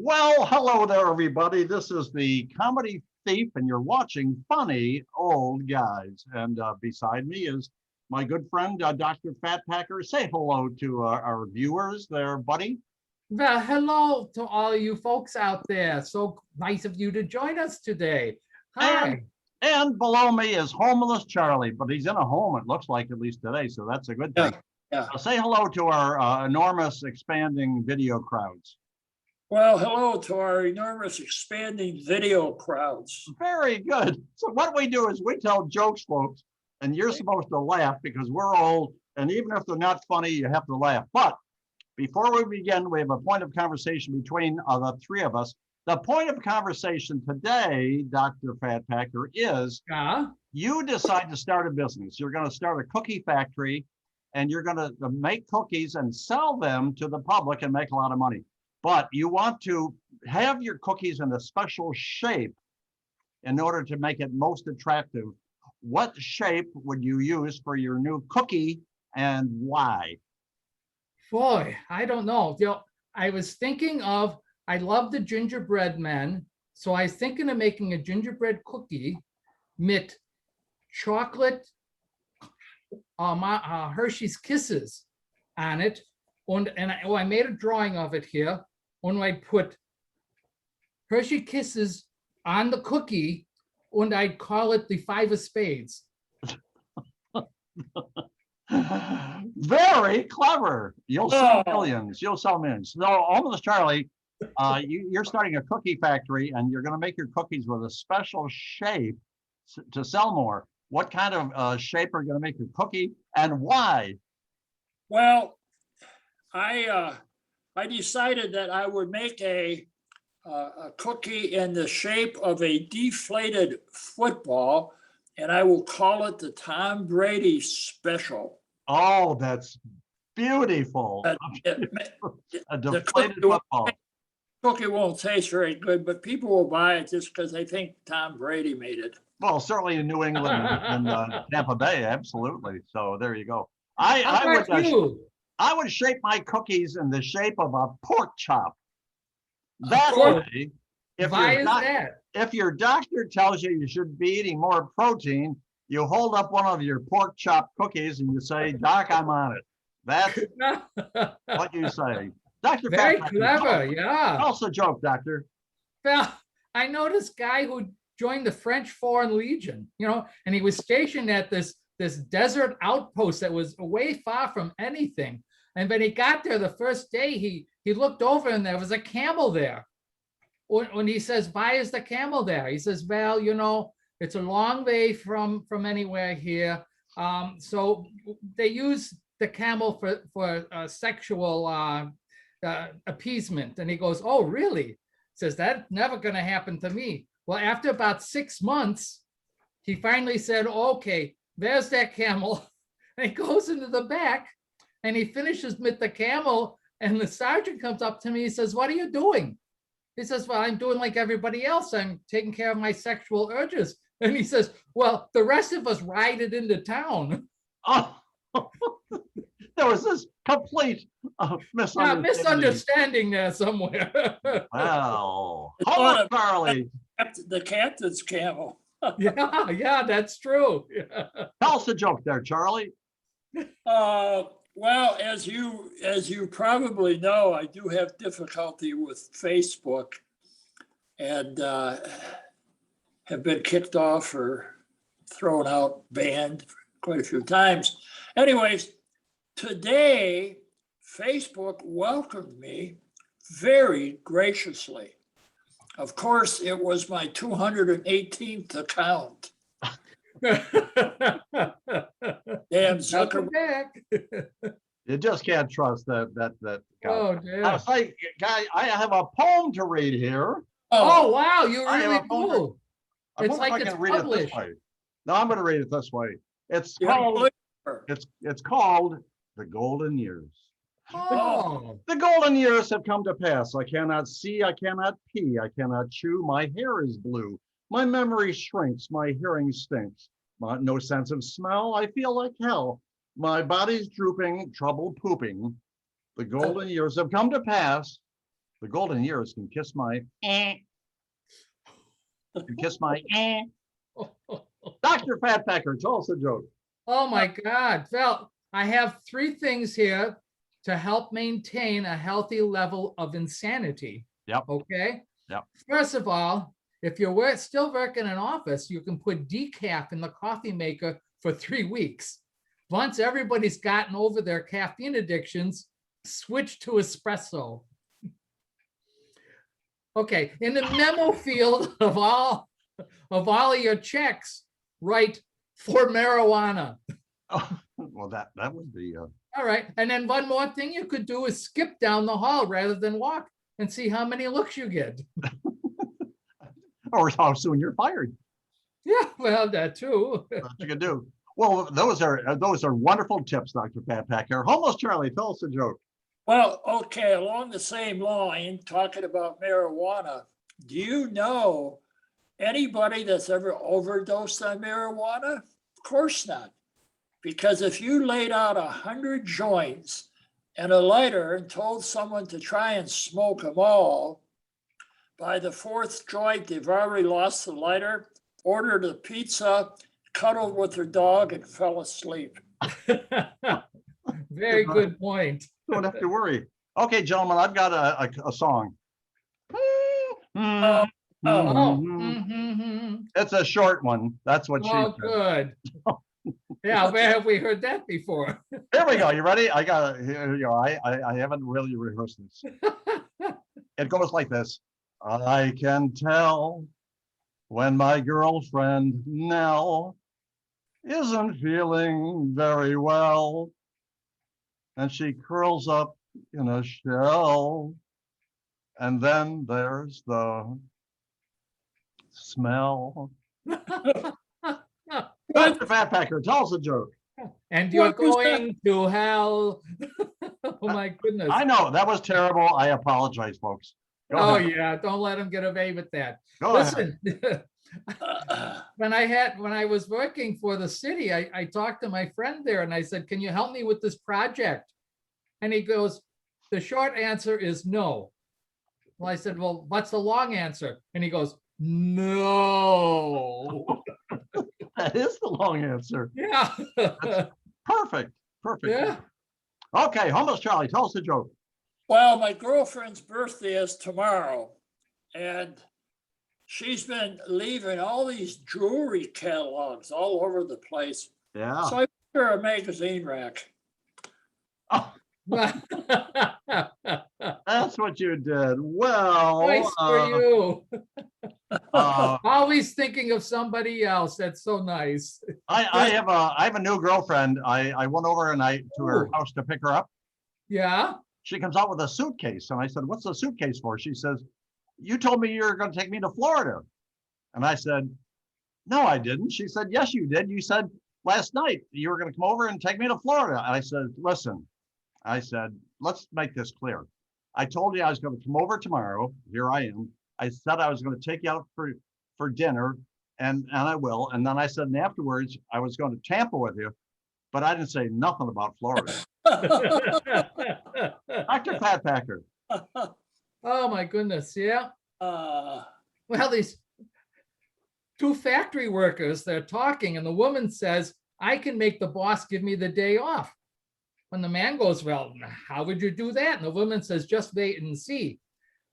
Well, hello there, everybody. This is the Comedy Thief, and you're watching Funny Old Guys. And beside me is my good friend, Dr. Fatpacker. Say hello to our viewers there, buddy. Well, hello to all you folks out there. So nice of you to join us today. And Hi. and below me is homeless Charlie, but he's in a home, it looks like, at least today, so that's a good thing. Yeah. Say hello to our enormous expanding video crowds. Well, hello to our enormous expanding video crowds. Very good. So what we do is we tell jokes, folks, and you're supposed to laugh because we're old, and even if they're not funny, you have to laugh. But before we begin, we have a point of conversation between the three of us. The point of conversation today, Dr. Fatpacker, is you decide to start a business. You're going to start a cookie factory, and you're going to make cookies and sell them to the public and make a lot of money. But you want to have your cookies in a special shape in order to make it most attractive. What shape would you use for your new cookie and why? Boy, I don't know. I was thinking of, I love the gingerbread men. So I was thinking of making a gingerbread cookie with chocolate Hershey's Kisses on it. And I made a drawing of it here. When I put Hershey Kisses on the cookie, and I'd call it the 5 of spades. Very clever. You'll sell millions. You'll sell millions. So, almost Charlie, you're starting a cookie factory, and you're going to make your cookies with a special shape to sell more. What kind of shape are you going to make your cookie, and why? Well, I decided that I would make a cookie in the shape of a deflated football, and I will call it the Tom Brady Special. Oh, that's beautiful. A deflated football. Cookie won't taste very good, but people will buy it just because they think Tom Brady made it. Well, certainly in New England and Tampa Bay, absolutely. So there you go. I would shape my cookies in the shape of a pork chop. That way, if your doctor tells you you should be eating more protein, you hold up one of your pork chop cookies and you say, "Doc, I'm on it." That's what you say. Dr. Very clever, yeah. Also a joke, Doctor. Well, I know this guy who joined the French Foreign Legion, and he was stationed at this desert outpost that was way far from anything. And when he got there the first day, he looked over and there was a camel there. When he says, "Why is the camel there?" He says, "Well, it's a long way from anywhere here. So they use the camel for sexual appeasement." And he goes, "Oh, really?" He says, "That's never going to happen to me." Well, after about 6 months, he finally said, "Okay, there's that camel." And he goes into the back and he finishes with the camel. And the sergeant comes up to me. He says, "What are you doing?" He says, "Well, I'm doing like everybody else. I'm taking care of my sexual urges." And he says, "Well, the rest of us ride it into town." Oh, there was this complete misunderstanding there somewhere. Wow. Hello, Charlie. The captain's camel. Yeah, that's true. Yeah. Tell us a joke there, Charlie. Well, as you probably know, I do have difficulty with Facebook, and have been kicked off or thrown out, banned quite a few times. Anyways, today Facebook welcomed me very graciously. Of course, it was my 218th account. Damn Zuckerberg. You just can't trust that guy. Oh, dear. I was like, guy, I have a poem to read here. Oh wow, you're really cool. It's like it's published. No, I'm going to read it this way. It's called The Golden Years. Oh. The golden years have come to pass. I cannot see, I cannot pee, I cannot chew. My hair is blue. My memory shrinks. My hearing stinks. No sense of smell. I feel like hell. My body's drooping, trouble pooping. The golden years have come to pass. The golden years can kiss my can kiss my Dr. Fatpacker, tell us a joke. Oh my God. Well, I have three things here to help maintain a healthy level of insanity. Yep. Okay. Yep. First of all, if you're still working in an office, you can put decaf in the coffee maker for 3 weeks. Once everybody's gotten over their caffeine addictions, switch to espresso. Okay, in the memo field of all of your checks, write for marijuana. Oh, well, that would be All right, and then one more thing you could do is skip down the hall rather than walk and see how many looks you get. or how soon you're fired. Yeah, well, that too. That's what you can do. Well, those are wonderful tips, Dr. Fatpacker. Homeless Charlie, tell us a joke. Well, okay, along the same line, talking about marijuana, do you know anybody that's ever overdosed on marijuana? Of course not. Because if you laid out 100 joints and a lighter and told someone to try and smoke them all, by the fourth joint, they've already lost the lighter, ordered a pizza, cuddled with their dog, and fell asleep. Very good point. Don't have to worry. Okay, gentlemen, I've got a song. Oh, Oh, It's a short one. That's what she oh, said. good. Yeah, where have we heard that before? Here we go. You ready? I got here you go. I haven't really rehearsed this. It goes like this. I can tell when my girlfriend Nell isn't feeling very well, and she curls up in a shell, and then there's the smell. Dr. Fatpacker, tell us a joke. And you're What was that? going to hell. Oh my goodness. I know that was terrible. I apologize, folks. Go Oh ahead. yeah, don't let them get away with that. Go ahead. Listen, when I was working for the city, I talked to my friend there and I said, can you help me with this project? And he goes, the short answer is no. Well, I said, well, what's the long answer? And he goes, no. That is the long answer. Yeah. Perfect. Perfect. Yeah. Okay, Homeless Charlie, tell us a joke. well, my girlfriend's birthday is tomorrow, and she's been leaving all these jewelry catalogs all over the place. Yeah. So I put her a magazine rack. Oh, that's what you did. Well, Nice for you. uh, Always thinking of somebody else. That's so nice. I have a new girlfriend. I went over and to her Ooh. house to pick her up. Yeah. She comes out with a suitcase, and I said, "What's the suitcase for?" She says, "You told me you were going to take me to Florida," and I said, "No, I didn't." She said, "Yes, you did. You said last night you were going to come over and take me to Florida." And I said, "Listen," I said, "let's make this clear. I told you I was going to come over tomorrow. Here I am. I said I was going to take you out for dinner, and I will. And then I said, and afterwards, I was going to Tampa with you, but I didn't say nothing about Florida." Dr. Fatpacker. Oh my goodness. Yeah. Uh, Well, these two factory workers, they're talking, and the woman says, I can make the boss give me the day off. When the man goes, well, how would you do that? And the woman says, just wait and see.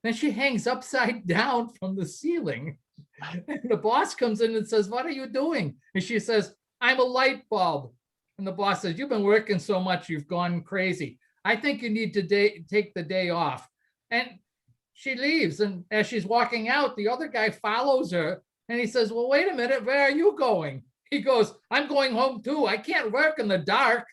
Then she hangs upside down from the ceiling. And the boss comes in and says, what are you doing? And she says, I'm a light bulb. And the boss says, you've been working so much, you've gone crazy. I think you need to take the day off. And she leaves. And as she's walking out, the other guy follows her. And he says, well, wait a minute, where are you going? He goes, I'm going home too. I can't work in the dark.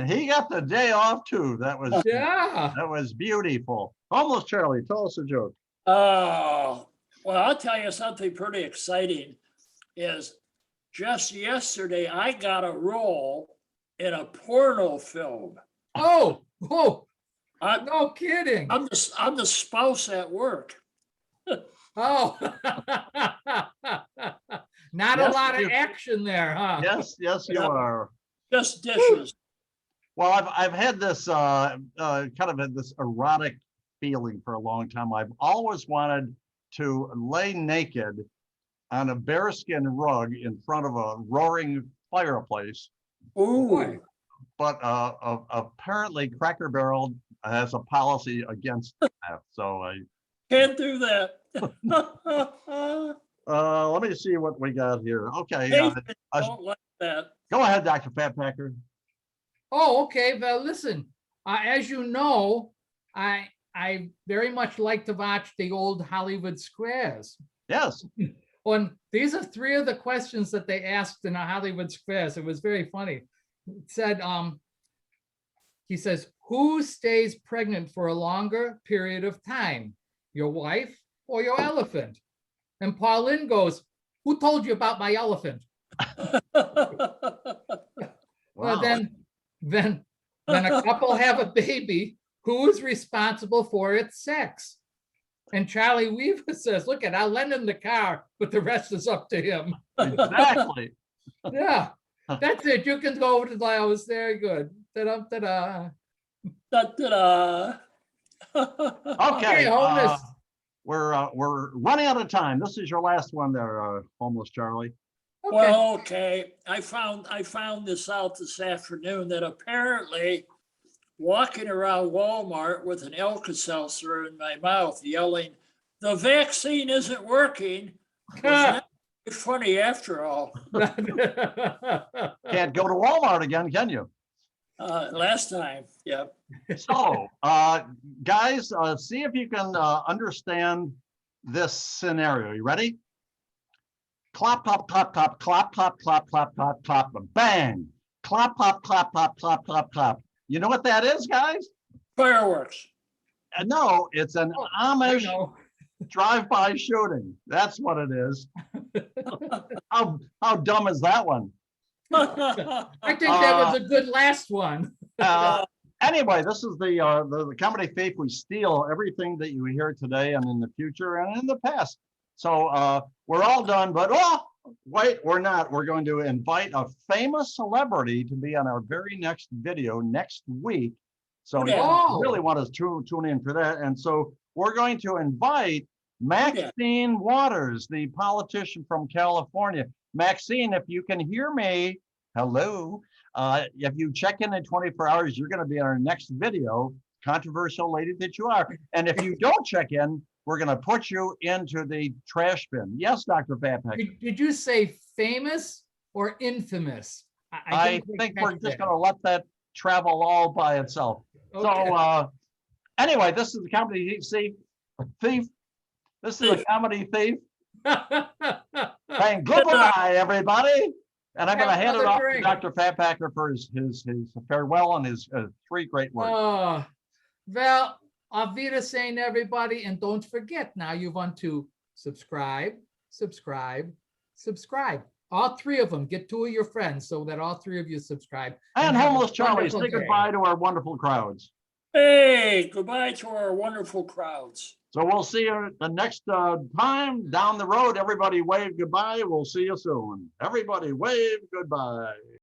He got the day off too. That was beautiful. Almost Charlie, tell us a joke. well, I'll tell you something pretty exciting is just yesterday, I got a role in a porno film. Oh, I'm, no kidding. I'm the spouse at work. Oh, not a Yes, lot of you- action there, huh? Yes, you Yeah. are. Just dishes. Well, I've had this kind of had this erotic feeling for a long time. I've always wanted to lay naked on a bearskin rug in front of a roaring fireplace, Ooh, but apparently Cracker Barrel has a policy against that. So I can't do that. let me see what we got here. Okay, Nathan don't like that. go ahead, Dr. Fatpacker. Oh, okay. Well, listen, as you know, I very much like to watch the old Hollywood Squares. Yes. And these are three of the questions that they asked in a Hollywood Squares. It was very funny. It said, he says, who stays pregnant for a longer period of time, your wife or your elephant? And Pauline goes, who told you about my elephant? Well, then a couple have a baby, who is responsible for its sex? And Charlie Weaver says, look I'll lend him the car, but the rest is up to him. Exactly. Yeah, that's it. You can go over to the house. Very good. Ta-da, ta-da. Da-da-da. Okay. Homeless. We're running out of time. This is your last one there, homeless Charlie. Okay. Well, okay, I found this out this afternoon that apparently walking around Walmart with an Alka-Seltzer in my mouth yelling, the vaccine isn't working, was not funny after all. Can't go to Walmart again, can you? Last time, yeah. So, guys, see if you can understand this scenario. You ready? Clap, clap, clap, clap, clap, clap, clap, clap, clap, clap, bang. Clap, clap, clap, clap, clap, clap, clap. You know what that is, guys? Fireworks. No, it's an I Amish know. drive-by shooting. That's what it is. How dumb is that one? I think that was a good last one. Anyway, this is the comedy thief. We steal everything that you hear today and in the future and in the past. So we're all done, but wait, we're not. We're going to invite a famous celebrity to be on our very next video next week. So you really want to tune in for that. And so we're going to invite Maxine Waters, the politician from California. Maxine, if you can hear me, hello. If you check in 24 hours, you're going to be on our next video, controversial lady that you are. And if you don't check in, we're going to put you into the trash bin. Yes, Dr. Fatpacker. Did you say famous or infamous? I think we're just going to let that travel all by itself. Okay. So anyway, this is the comedy thief. This is the comedy thief. And goodbye, everybody. And I'm going to hand it off to Dr. Fatpacker for his farewell and his 3 great words. Well, auf Wiedersehen, everybody. And don't forget, now you want to subscribe. All 3 of them. Get 2 of your friends so that all 3 of you subscribe. And homeless Charlie, say goodbye to our wonderful crowds. Hey, goodbye to our wonderful crowds. So we'll see you the next time down the road. Everybody wave goodbye. We'll see you soon. Everybody wave goodbye.